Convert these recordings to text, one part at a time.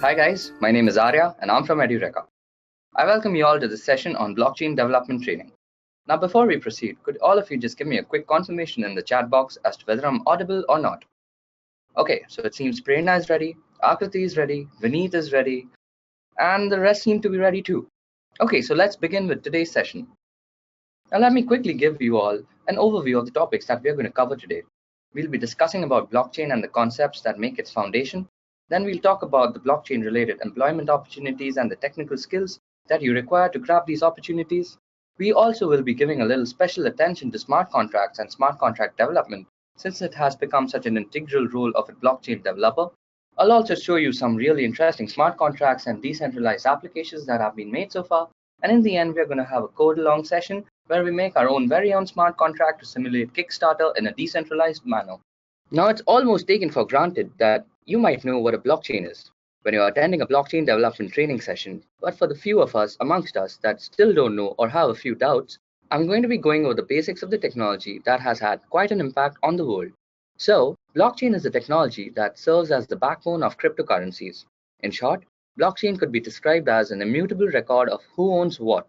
Hi guys, my name is Arya and I'm from EduReka. I welcome you all to this session on blockchain development training. Now before we proceed, could all of you just give me a quick confirmation in the chat box as to whether I'm audible or not? Okay, so it seems Prerna is ready, Akriti is ready, Vineet is ready, and the rest seem to be ready too. Okay, so let's begin with today's session. Now let me quickly give you all an overview of the topics that we are going to cover today. We'll be discussing about blockchain and the concepts that make its foundation. Then we'll talk about the blockchain related employment opportunities and the technical skills that you require to grab these opportunities. We also will be giving a little special attention to smart contracts and smart contract development since it has become such an integral role of a blockchain developer. I'll also show you some really interesting smart contracts and decentralized applications that have been made so far. And in the end, we're going to have a code along session where we make our own very own smart contract to simulate Kickstarter in a decentralized manner. Now, it's almost taken for granted that you might know what a blockchain is when you're attending a blockchain development training session, but for the few of us amongst us that still don't know or have a few doubts, I'm going to be going over the basics of the technology that has had quite an impact on the world. So, blockchain is a technology that serves as the backbone of cryptocurrencies. In short, blockchain could be described as an immutable record of who owns what.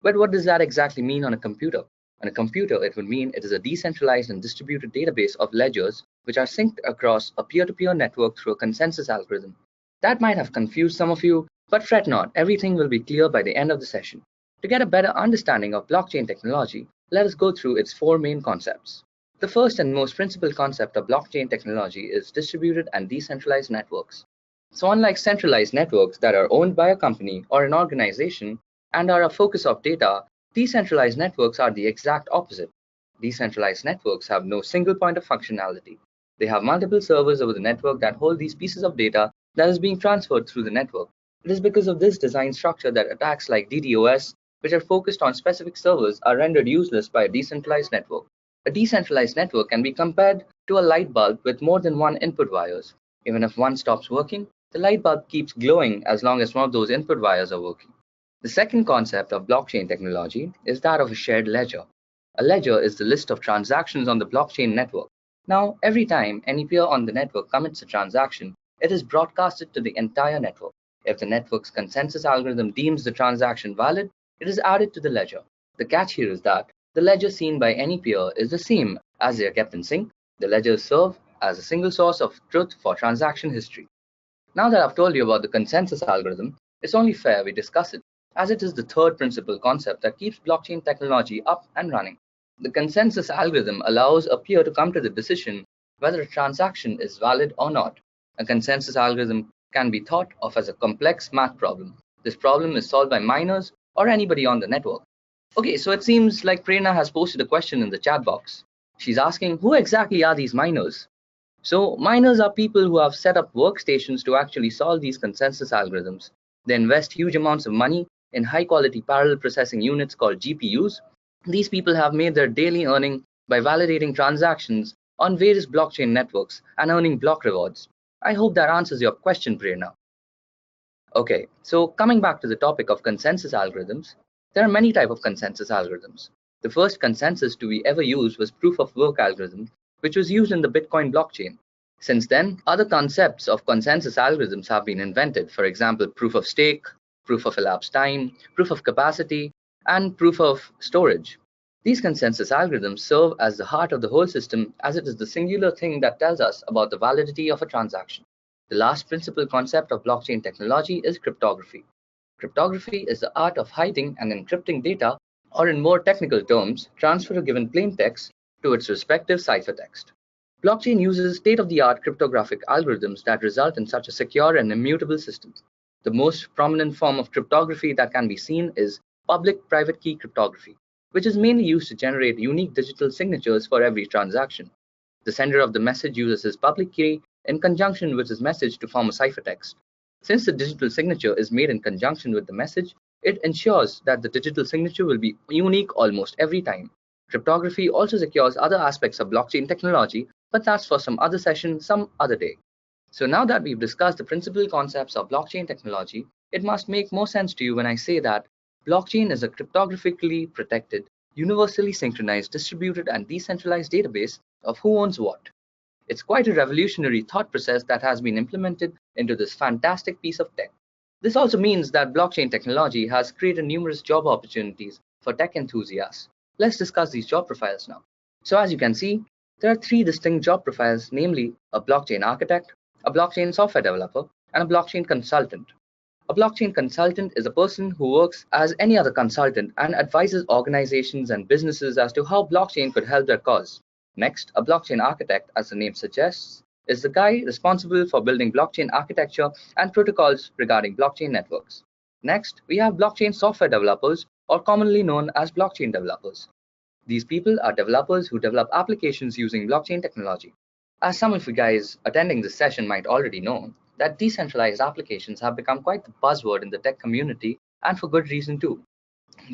But what does that exactly mean on a computer? On a computer, it would mean it is a decentralized and distributed database of ledgers which are synced across a peer-to-peer network through a consensus algorithm. That might have confused some of you, but fret not, everything will be clear by the end of the session. To get a better understanding of blockchain technology, let us go through its four main concepts. The first and most principal concept of blockchain technology is distributed and decentralized networks. So unlike centralized networks that are owned by a company or an organization and are a focus of data, decentralized networks are the exact opposite. Decentralized networks have no single point of functionality. They have multiple servers over the network that hold these pieces of data that is being transferred through the network. It is because of this design structure that attacks like DDoS, which are focused on specific servers, are rendered useless by a decentralized network. A decentralized network can be compared to a light bulb with more than one input wires. Even if one stops working, the light bulb keeps glowing as long as one of those input wires are working. The second concept of blockchain technology is that of a shared ledger. A ledger is the list of transactions on the blockchain network. Now, every time any peer on the network commits a transaction, it is broadcasted to the entire network. If the network's consensus algorithm deems the transaction valid, it is added to the ledger. The catch here is that the ledger seen by any peer is the same as they are kept in sync. The ledgers serve as a single source of truth for transaction history. Now that I've told you about the consensus algorithm, it's only fair we discuss it, as it is the third principal concept that keeps blockchain technology up and running. The consensus algorithm allows a peer to come to the decision whether a transaction is valid or not. A consensus algorithm can be thought of as a complex math problem. This problem is solved by miners or anybody on the network. Okay, so it seems like Prerna has posted a question in the chat box. She's asking, who exactly are these miners? So miners are people who have set up workstations to actually solve these consensus algorithms. They invest huge amounts of money in high quality parallel processing units called GPUs. These people have made their daily earning by validating transactions on various blockchain networks and earning block rewards. I hope that answers your question, Prerna. Okay, so coming back to the topic of consensus algorithms, there are many types of consensus algorithms. The first consensus to be ever used was proof of work algorithm, which was used in the Bitcoin blockchain. Since then, other concepts of consensus algorithms have been invented, for example, proof of stake, proof of elapsed time, proof of capacity, and proof of storage. These consensus algorithms serve as the heart of the whole system as it is the singular thing that tells us about the validity of a transaction. The last principal concept of blockchain technology is cryptography. Cryptography is the art of hiding and encrypting data, or in more technical terms, transfer a given plain text to its respective ciphertext. Blockchain uses state-of-the-art cryptographic algorithms that result in such a secure and immutable system. The most prominent form of cryptography that can be seen is public-private key cryptography, which is mainly used to generate unique digital signatures for every transaction. The sender of the message uses his public key in conjunction with his message to form a ciphertext. Since the digital signature is made in conjunction with the message, it ensures that the digital signature will be unique almost every time. Cryptography also secures other aspects of blockchain technology, but that's for some other session, some other day. So now that we've discussed the principal concepts of blockchain technology, it must make more sense to you when I say that blockchain is a cryptographically protected, universally synchronized, distributed, and decentralized database of who owns what. It's quite a revolutionary thought process that has been implemented into this fantastic piece of tech. This also means that blockchain technology has created numerous job opportunities for tech enthusiasts. Let's discuss these job profiles now. So as you can see, there are three distinct job profiles, namely a blockchain architect, a blockchain software developer, and a blockchain consultant. A blockchain consultant is a person who works as any other consultant and advises organizations and businesses as to how blockchain could help their cause. Next, a blockchain architect, as the name suggests, is the guy responsible for building blockchain architecture and protocols regarding blockchain networks. Next, we have blockchain software developers, or commonly known as blockchain developers. These people are developers who develop applications using blockchain technology. As some of you guys attending this session might already know, that decentralized applications have become quite the buzzword in the tech community, and for good reason too.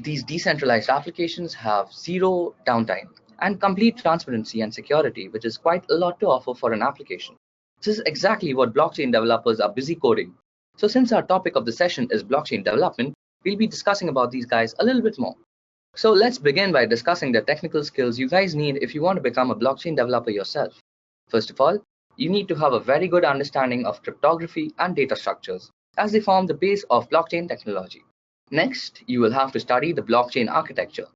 These decentralized applications have zero downtime and complete transparency and security, which is quite a lot to offer for an application. This is exactly what blockchain developers are busy coding. So since our topic of the session is blockchain development, we'll be discussing about these guys a little bit more. So let's begin by discussing the technical skills you guys need if you want to become a blockchain developer yourself. First of all, you need to have a very good understanding of cryptography and data structures, as they form the base of blockchain technology. Next, you will have to study the blockchain architecture,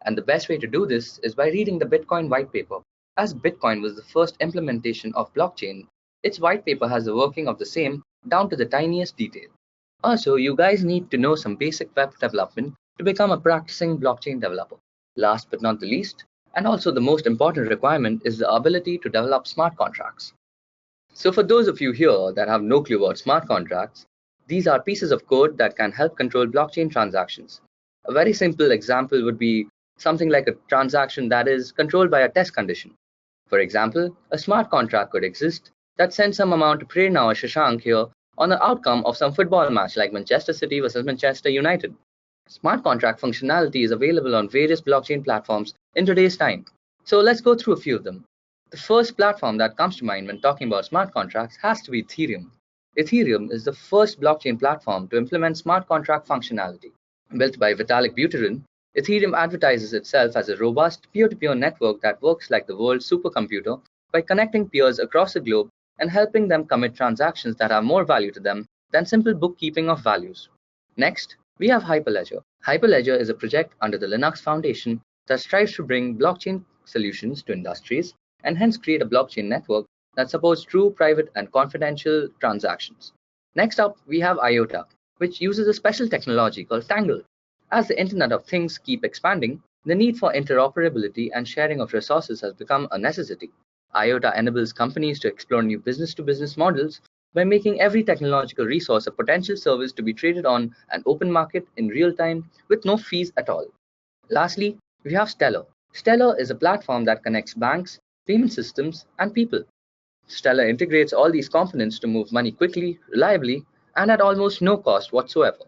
and the best way to do this is by reading the Bitcoin white paper. As Bitcoin was the first implementation of blockchain, its white paper has the working of the same down to the tiniest detail. Also, you guys need to know some basic web development to become a practicing blockchain developer. Last but not the least, and also the most important requirement, is the ability to develop smart contracts. So for those of you here that have no clue about smart contracts, these are pieces of code that can help control blockchain transactions. A very simple example would be something like a transaction that is controlled by a test condition. For example, a smart contract could exist that sends some amount to Prerna or Shashank here on the outcome of some football match like Manchester City versus Manchester United. Smart contract functionality is available on various blockchain platforms in today's time. So let's go through a few of them. The first platform that comes to mind when talking about smart contracts has to be Ethereum. Ethereum is the first blockchain platform to implement smart contract functionality. Built by Vitalik Buterin, Ethereum advertises itself as a robust peer-to-peer network that works like the world's supercomputer by connecting peers across the globe and helping them commit transactions that have more value to them than simple bookkeeping of values. Next, we have Hyperledger. Hyperledger is a project under the Linux Foundation that strives to bring blockchain solutions to industries and hence create a blockchain network that supports true private and confidential transactions. Next up, we have IOTA, which uses a special technology called Tangle. As the Internet of Things keep expanding, the need for interoperability and sharing of resources has become a necessity. IOTA enables companies to explore new business-to-business models by making every technological resource a potential service to be traded on an open market in real time with no fees at all. Lastly, we have Stellar. Stellar is a platform that connects banks, payment systems, and people. Stellar integrates all these components to move money quickly, reliably, and at almost no cost whatsoever.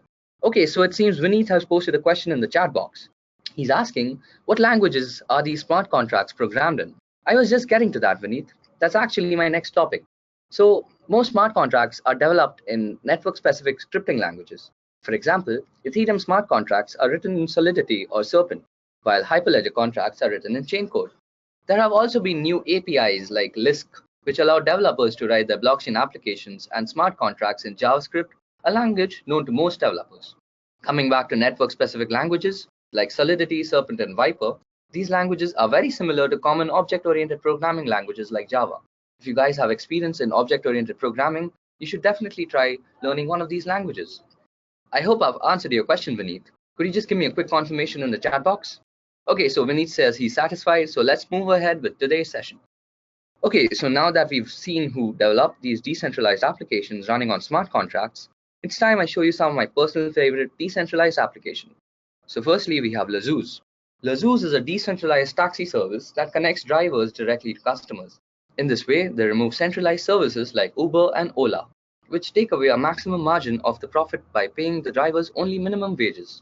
Okay, so it seems Vineet has posted a question in the chat box. He's asking, what languages are these smart contracts programmed in? I was just getting to that, Vineet. That's actually my next topic. So, most smart contracts are developed in network-specific scripting languages. For example, Ethereum smart contracts are written in Solidity or Serpent, while Hyperledger contracts are written in Chain code. There have also been new APIs like Lisk, which allow developers to write their blockchain applications and smart contracts in JavaScript, a language known to most developers. Coming back to network-specific languages like Solidity, Serpent, and Viper, these languages are very similar to common object-oriented programming languages like Java. If you guys have experience in object-oriented programming, you should definitely try learning one of these languages. I hope I've answered your question, Vineet. Could you just give me a quick confirmation in the chat box? Okay, so Vineet says he's satisfied, so let's move ahead with today's session. Okay, so now that we've seen who developed these decentralized applications running on smart contracts, it's time I show you some of my personal favorite decentralized applications. So firstly, we have Lazoos. Lazoos is a decentralized taxi service that connects drivers directly to customers. In this way, they remove centralized services like Uber and Ola, which take away a maximum margin of the profit by paying the drivers only minimum wages.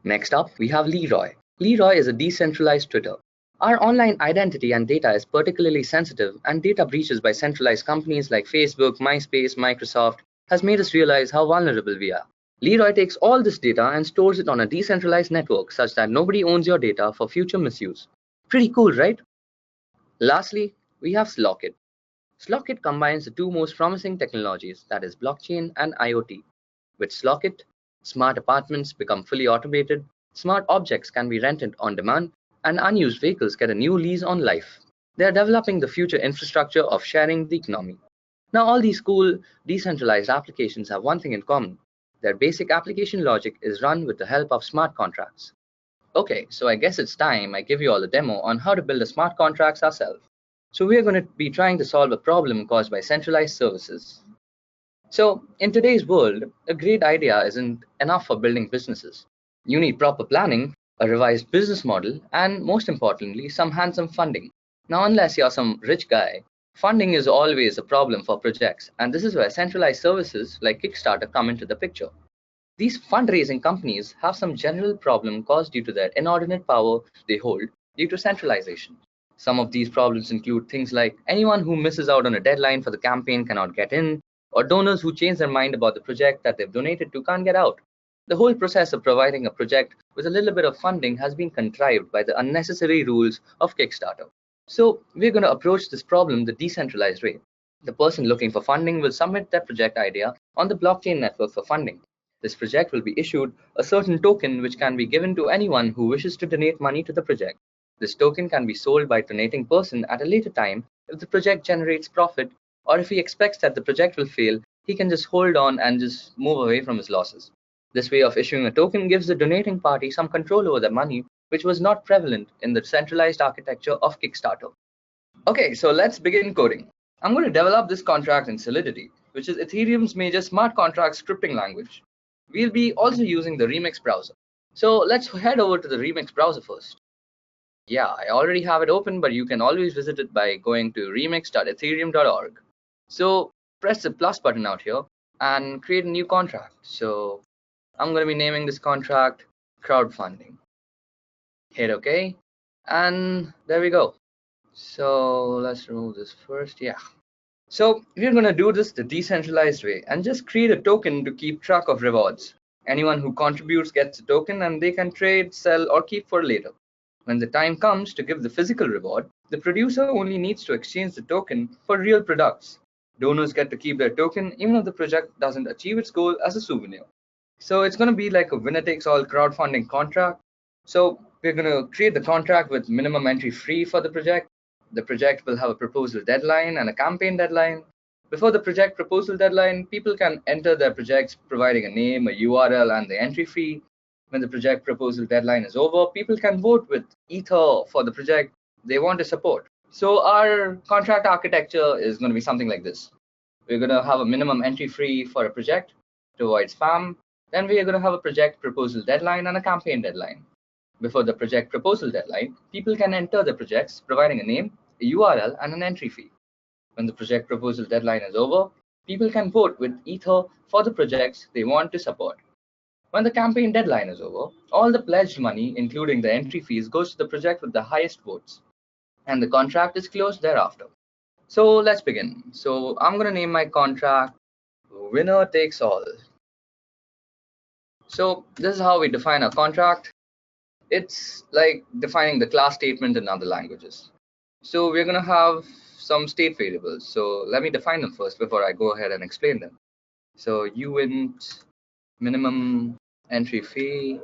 Next up, we have Leroy. Leroy is a decentralized Twitter. Our online identity and data is particularly sensitive, and data breaches by centralized companies like Facebook, MySpace, Microsoft has made us realize how vulnerable we are. Leroy takes all this data and stores it on a decentralized network such that nobody owns your data for future misuse. Pretty cool, right? Lastly, we have Slockit. Slockit combines the two most promising technologies, that is blockchain and IoT. With Slockit, smart apartments become fully automated, smart objects can be rented on demand, and unused vehicles get a new lease on life. They are developing the future infrastructure of sharing the economy. Now, all these cool, decentralized applications have one thing in common. Their basic application logic is run with the help of smart contracts. Okay, so I guess it's time I give you all a demo on how to build a smart contracts ourselves. So we are going to be trying to solve a problem caused by centralized services. So in today's world, a great idea isn't enough for building businesses. You need proper planning, a revised business model, and most importantly, some handsome funding. Now, unless you're some rich guy, funding is always a problem for projects, and this is where centralized services like Kickstarter come into the picture. These fundraising companies have some general problem caused due to their inordinate power they hold due to centralization. Some of these problems include things like anyone who misses out on a deadline for the campaign cannot get in, or donors who change their mind about the project that they've donated to can't get out. The whole process of providing a project with a little bit of funding has been contrived by the unnecessary rules of Kickstarter. So we're going to approach this problem the decentralized way. The person looking for funding will submit their project idea on the blockchain network for funding. This project will be issued a certain token which can be given to anyone who wishes to donate money to the project. This token can be sold by donating person at a later time if the project generates profit, or if he expects that the project will fail, he can just hold on and just move away from his losses. This way of issuing a token gives the donating party some control over their money, which was not prevalent in the centralized architecture of Kickstarter. Okay, so let's begin coding. I'm going to develop this contract in Solidity, which is Ethereum's major smart contract scripting language. We'll be also using the Remix browser. So let's head over to the Remix browser first. Yeah, I already have it open, but you can always visit it by going to remix.ethereum.org. So press the plus button out here and create a new contract. So I'm going to be naming this contract crowdfunding. Hit OK, and there we go. So let's remove this first. Yeah. So we're going to do this the decentralized way and just create a token to keep track of rewards. Anyone who contributes gets a token and they can trade, sell, or keep for later. When the time comes to give the physical reward, the producer only needs to exchange the token for real products. Donors get to keep their token even if the project doesn't achieve its goal as a souvenir. So it's going to be like a winner takes all crowdfunding contract. So we're going to create the contract with minimum entry fee for the project. The project will have a proposal deadline and a campaign deadline. Before the project proposal deadline, people can enter their projects providing a name, a URL, and the entry fee. When the project proposal deadline is over, people can vote with Ether for the project they want to support. So our contract architecture is going to be something like this. We're going to have a minimum entry fee for a project to avoid spam. Then we are going to have a project proposal deadline and a campaign deadline. Before the project proposal deadline, people can enter the projects providing a name, a URL, and an entry fee. When the project proposal deadline is over, people can vote with Ether for the projects they want to support. When the campaign deadline is over, all the pledged money, including the entry fees, goes to the project with the highest votes, and the contract is closed thereafter. So let's begin. So I'm going to name my contract Winner Takes All. So this is how we define our contract. It's like defining the class statement in other languages. So we're going to have some state variables. So let me define them first before I go ahead and explain them. So uint minimum entry fee,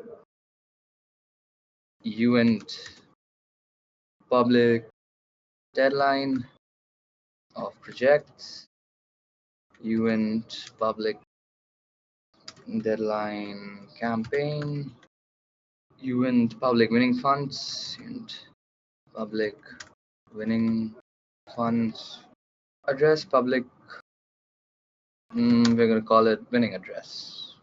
uint public deadline of projects, uint public deadline campaign, uint public winning funds, uint public winning funds, address public, we're going to call it winning address.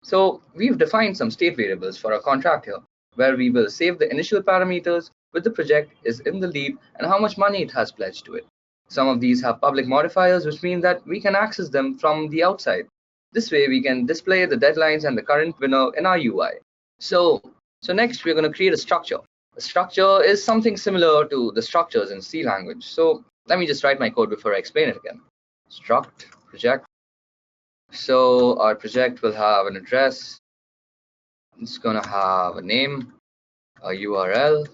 So we've defined some state variables for our contract here, where we will save the initial parameters with the project is in the lead and how much money it has pledged to it. Some of these have public modifiers, which mean that we can access them from the outside. This way we can display the deadlines and the current winner in our UI. So next we're going to create a structure. A structure is something similar to the structures in C language. So let me just write my code before I explain it again. Struct project. So our project will have an address. It's going to have a name, a URL,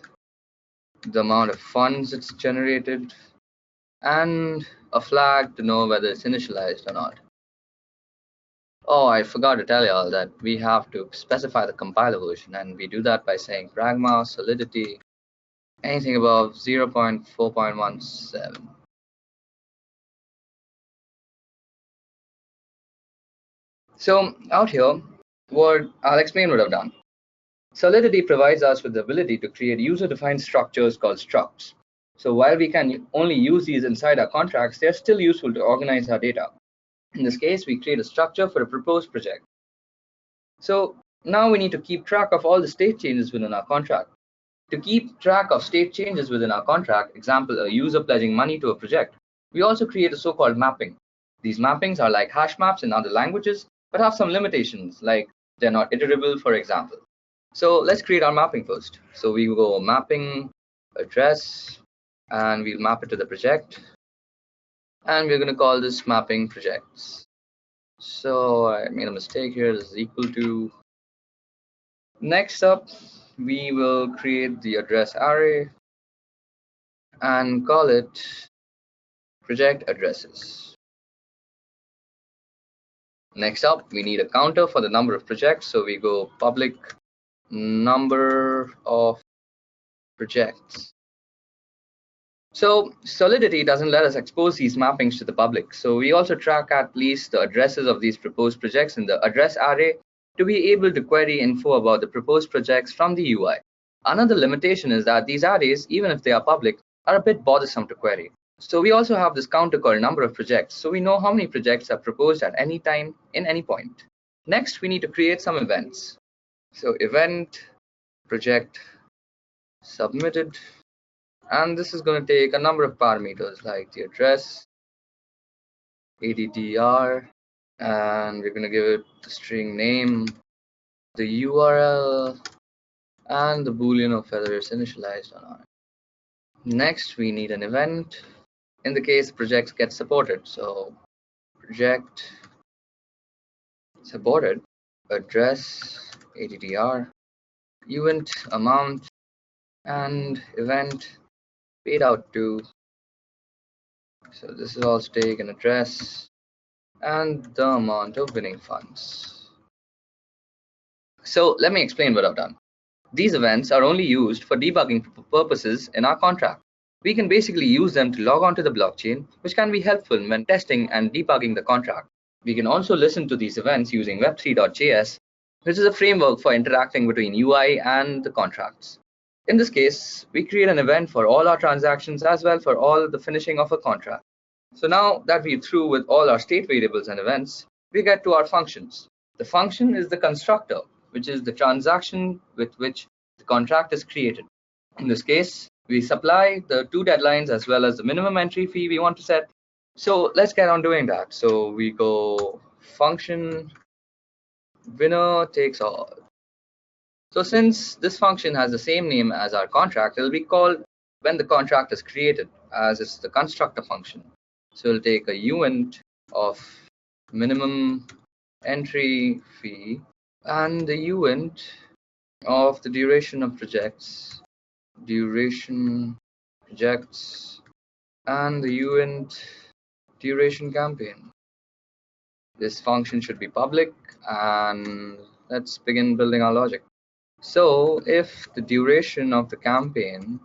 the amount of funds it's generated, and a flag to know whether it's initialized or not. Oh, I forgot to tell you all that we have to specify the compiler version, and we do that by saying pragma solidity anything above 0.4.17. So out here, what I'll explain what I've done. Solidity provides us with the ability to create user-defined structures called structs. So while we can only use these inside our contracts, they're still useful to organize our data. In this case, we create a structure for a proposed project. So now we need to keep track of all the state changes within our contract. To keep track of state changes within our contract, example, a user pledging money to a project, we also create a so-called mapping. These mappings are like hash maps in other languages, but have some limitations, like they're not iterable, for example. So let's create our mapping first. So we go mapping address, and we'll map it to the project. And we're going to call this mapping projects. So I made a mistake here. This is equal to. Next up, we will create the address array and call it project addresses. Next up, we need a counter for the number of projects. So we go public number of projects. So Solidity doesn't let us expose these mappings to the public. So we also track at least the addresses of these proposed projects in the address array to be able to query info about the proposed projects from the UI. Another limitation is that these arrays, even if they are public, are a bit bothersome to query. So we also have this counter called number of projects. So we know how many projects are proposed at any time in any point. Next, we need to create some events. So event project submitted. And this is going to take a number of parameters like the address, ADDR, and we're going to give it the string name, the URL, and the boolean of whether it's initialized or not. Next, we need an event in the case projects get supported. So project supported, address, ADDR, event amount, and event paid out to. So this is also take an address and the amount of winning funds. So let me explain what I've done. These events are only used for debugging purposes in our contract. We can basically use them to log onto the blockchain, which can be helpful when testing and debugging the contract. We can also listen to these events using web3.js, which is a framework for interacting between UI and the contracts. In this case, we create an event for all our transactions as well for all the finishing of a contract. So now that we're through with all our state variables and events, we get to our functions. The function is the constructor, which is the transaction with which the contract is created. In this case, we supply the two deadlines as well as the minimum entry fee we want to set. So let's get on doing that. So we go function winner takes all. So since this function has the same name as our contract, it will be called when the contract is created, as it's the constructor function. So it'll take a uint of minimum entry fee and the uint of the duration of projects, duration projects, and the uint duration campaign. This function should be public, and let's begin building our logic. So if the duration of the campaign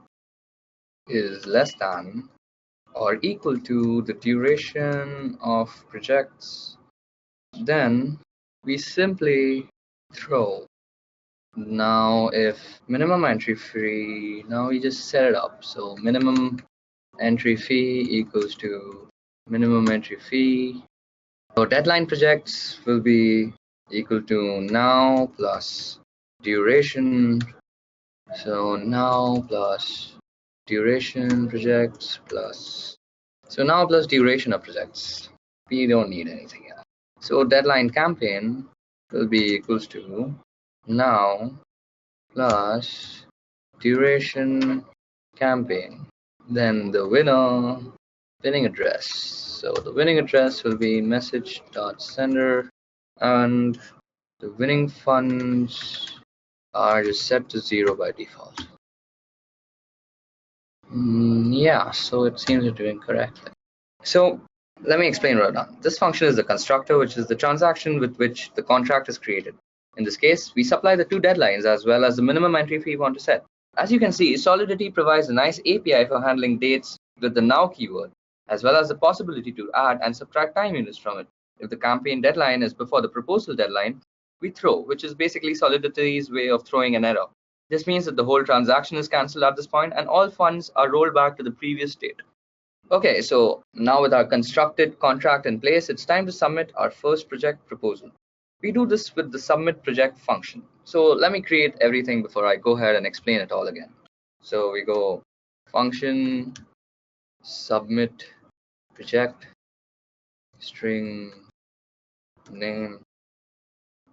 is less than or equal to the duration of projects, then we simply throw. Now if minimum entry fee, now we just set it up. So minimum entry fee equals to minimum entry fee. So deadline projects will be equal to now plus duration. So now plus duration projects plus. So now plus duration of projects. We don't need anything else. So deadline campaign will be equals to now plus duration campaign. Then the winning address. So the winning address will be message.sender, and the winning funds are just set to 0 by default. Yeah, so it seems we're doing correctly. So let me explain what I've done. This function is the constructor, which is the transaction with which the contract is created. In this case, we supply the two deadlines as well as the minimum entry fee we want to set. As you can see, Solidity provides a nice API for handling dates with the now keyword, as well as the possibility to add and subtract time units from it. If the campaign deadline is before the proposal deadline, we throw, which is basically Solidity's way of throwing an error. This means that the whole transaction is cancelled at this point and all funds are rolled back to the previous state. Okay, so now with our constructed contract in place, it's time to submit our first project proposal. We do this with the submit project function. So let me create everything before I go ahead and explain it all again. So we go function submit project string name,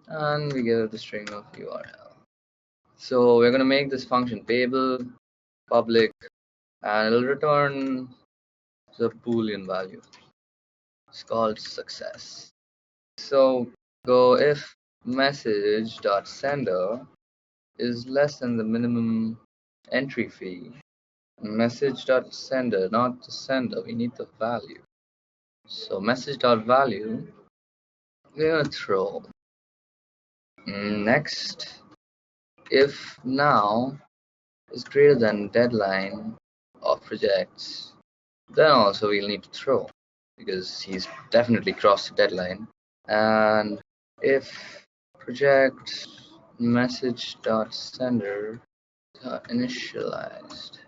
and we give the string of URL. So we're going to make this function payable, public, and it'll return the Boolean value. It's called success. So go if message.sender is less than the minimum entry fee. Message.sender, not the sender, we need the value. So message.value, we're gonna throw. Next, if now is greater than deadline of projects, then also we'll need to throw because he's definitely crossed the deadline. And if project message.sender initialized,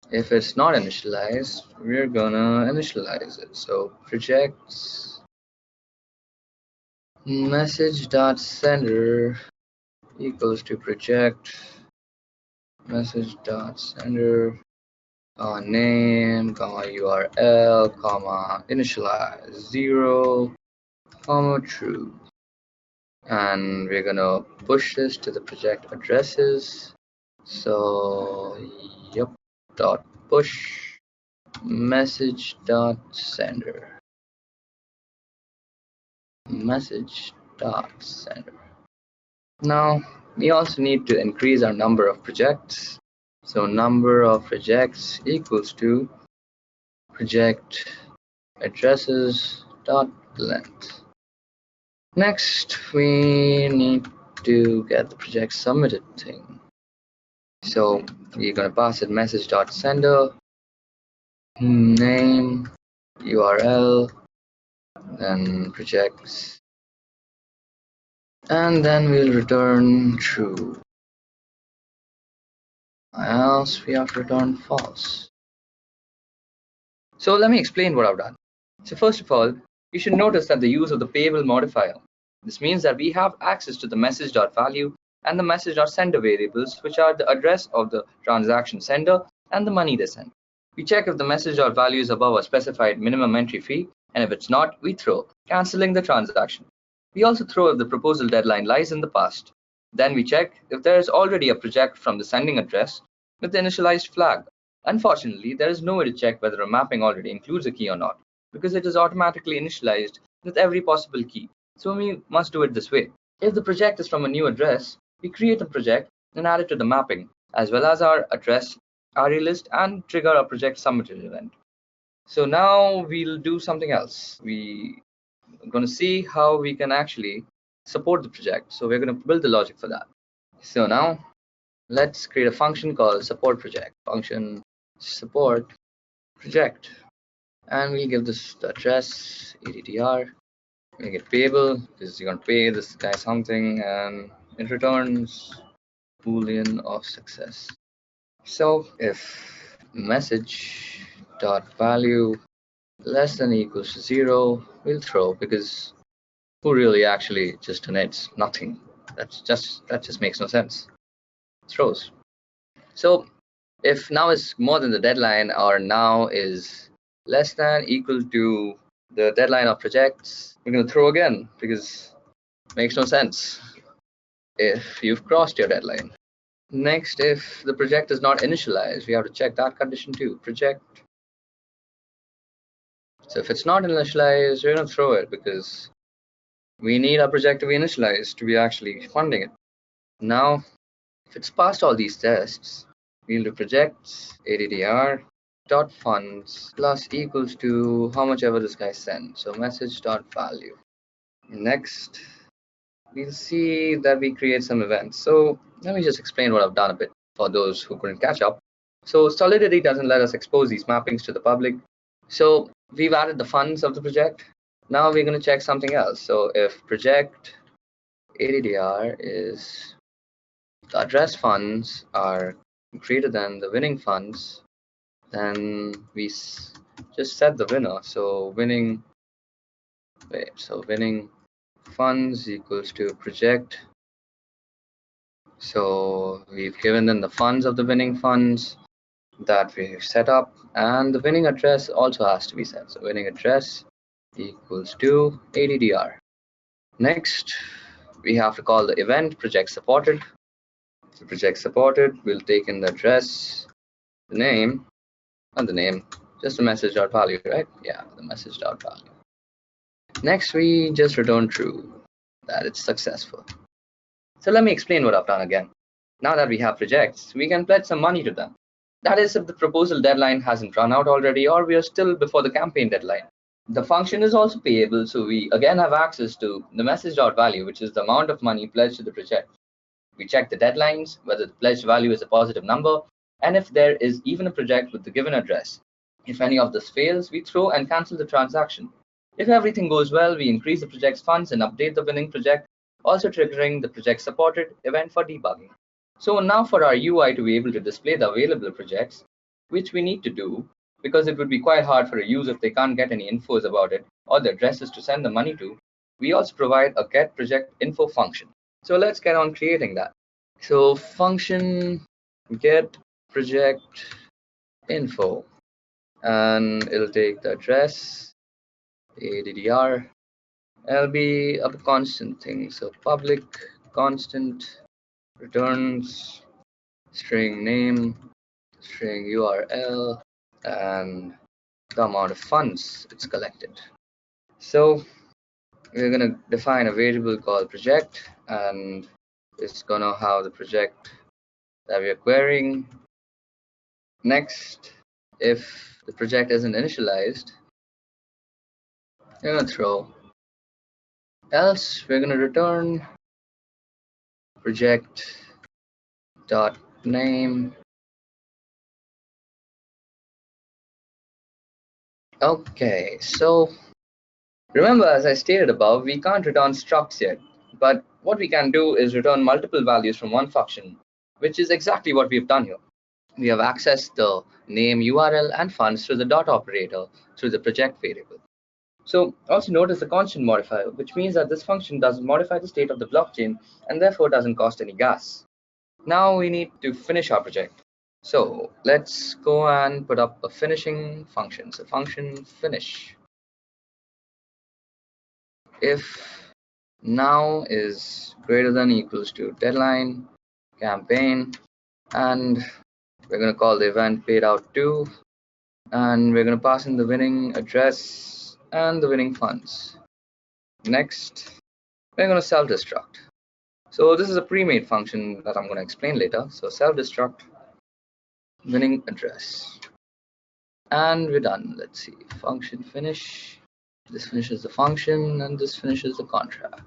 if it's not initialized, we're gonna initialize it. So project message.sender equals to project message.sender name, comma URL, comma initialize 0, comma true. And we're gonna push this to the project addresses. So yep, dot push message dot sender, message dot sender. Now we also need to increase our number of projects. So number of projects equals to project addresses dot length. Next, we need to get the project submitted thing. So we're going to pass it message.sender, name, URL, then projects, and then we'll return true. Else we have to return false. So let me explain what I've done. So first of all, you should notice that the use of the payable modifier. This means that we have access to the message.value and the message.sender variables, which are the address of the transaction sender and the money they send. We check if the message.value is above a specified minimum entry fee, and if it's not, we throw, cancelling the transaction. We also throw if the proposal deadline lies in the past. Then we check if there is already a project from the sending address with the initialized flag. Unfortunately, there is no way to check whether a mapping already includes a key or not, because it is automatically initialized with every possible key. So we must do it this way. If the project is from a new address, we create a project and add it to the mapping, as well as our address, array list, and trigger a project submitted event. So now we'll do something else. We are going to see how we can actually support the project. So we're going to build the logic for that. So now let's create a function called support project. Function support project. And we'll give this the address, ADDR. Make it payable because you're going to pay this guy something, and it returns Boolean of success. So if message dot value less than equals to 0, we'll throw, because who really actually just donates nothing? That just makes no sense. Throws. So if now is more than the deadline, or now is less than equal to the deadline of projects, we're going to throw again, because it makes no sense if you've crossed your deadline. Next, if the project is not initialized, we have to check that condition too. Project. So if it's not initialized, we're going to throw it, because we need our project to be initialized to be actually funding it. Now If it's passed all these tests, we'll do projects addr dot funds plus equals to how much ever this guy sent. So message dot value. Next, we'll see that we create some events. So let me just explain what I've done a bit for those who couldn't catch up. So Solidity doesn't let us expose these mappings to the public. So we've added the funds of the project. Now we're going to check something else. So if project ADDR is the address funds are greater than the winning funds, then we just set the winner. So winning funds equals to project. So we've given them the funds of the winning funds that we've set up, and the winning address also has to be set. So winning address equals to ADDR. Next, we have to call the event project supported. So project supported, we'll take in the address, the name, not the name, just a message.value, right? Yeah, the message.value. Next, we just return true, that it's successful. So let me explain what I've done again. Now that we have projects, we can pledge some money to them. That is, if the proposal deadline hasn't run out already, or we are still before the campaign deadline. The function is also payable, so we again have access to the message.value, which is the amount of money pledged to the project. We check the deadlines, whether the pledged value is a positive number, and if there is even a project with the given address. If any of this fails, we throw and cancel the transaction. If everything goes well, we increase the project's funds and update the winning project, also triggering the project supported event for debugging. So now for our UI to be able to display the available projects, which we need to do, because it would be quite hard for a user if they can't get any infos about it or the addresses to send the money to, we also provide a get project info function. So let's get on creating that. So function get project info, and it'll take the address, ADDR, it'll be a constant thing. So public constant returns string name, string URL, and the amount of funds it's collected. So we're going to define a variable called project, and it's going to have the project that we are querying. Next, if the project isn't initialized, we're going to throw. Else, we're going to return project dot name. Okay, so remember, as I stated above, we can't return structs yet, but what we can do is return multiple values from one function, which is exactly what we've done here. We have accessed the name, URL, and funds through the dot operator through the project variable. So also notice the constant modifier, which means that this function doesn't modify the state of the blockchain and therefore doesn't cost any gas. Now we need to finish our project. So let's go and put up a finishing function. So function finish. If now is greater than equals to deadline campaign, and we're going to call the event paid out to, and we're going to pass in the winning address and the winning funds. Next, we're going to self-destruct. So this is a pre-made function that I'm going to explain later. So self-destruct winning address, and we're done. Let's see, function finish. This finishes the function, and this finishes the contract.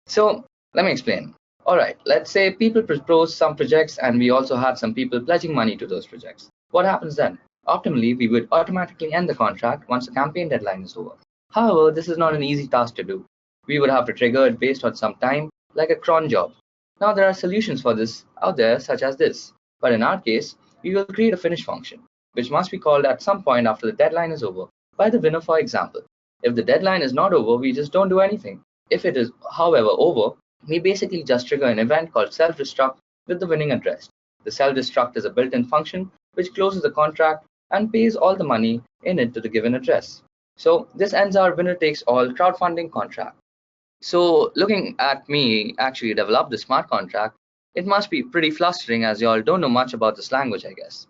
So let me explain. All right, let's say people propose some projects, and we also had some people pledging money to those projects. What happens then? Optimally, we would automatically end the contract once the campaign deadline is over. However, this is not an easy task to do. We would have to trigger it based on some time, like a cron job. Now there are solutions for this out there, such as this. But in our case, we will create a finish function, which must be called at some point after the deadline is over, by the winner, for example. If the deadline is not over, we just don't do anything. If it is, however, over, we basically just trigger an event called self-destruct with the winning address. The self-destruct is a built-in function which closes the contract and pays all the money in it to the given address. So this ends our winner takes all crowdfunding contract. So looking at me actually develop this smart contract, it must be pretty flustering as you all don't know much about this language, I guess.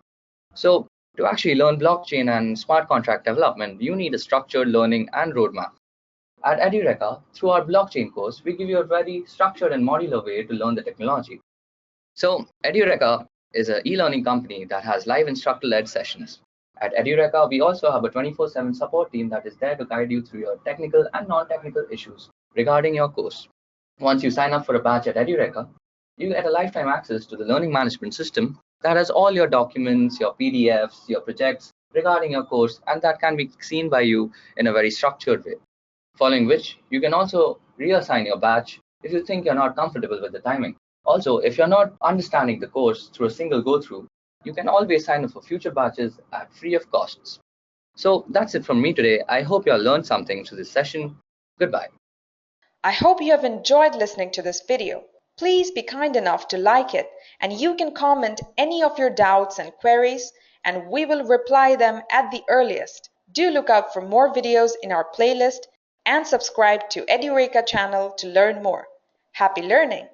So to actually learn blockchain and smart contract development, you need a structured learning and roadmap. At Edureka, through our blockchain course, we give you a very structured and modular way to learn the technology. So Edureka is an e-learning company that has live instructor-led sessions. At Edureka, we also have a 24/7 support team that is there to guide you through your technical and non-technical issues regarding your course. Once you sign up for a batch at Edureka, you get a lifetime access to the learning management system that has all your documents, your PDFs, your projects regarding your course, and that can be seen by you in a very structured way. Following which, you can also reassign your batch if you think you're not comfortable with the timing. Also, if you're not understanding the course through a single go-through, you can always sign up for future batches at free of costs. So that's it from me today. I hope you all learned something through this session. Goodbye. I hope you have enjoyed listening to this video. Please be kind enough to like it, and you can comment any of your doubts and queries, and we will reply them at the earliest. Do look out for more videos in our playlist and subscribe to Edureka channel to learn more. Happy learning!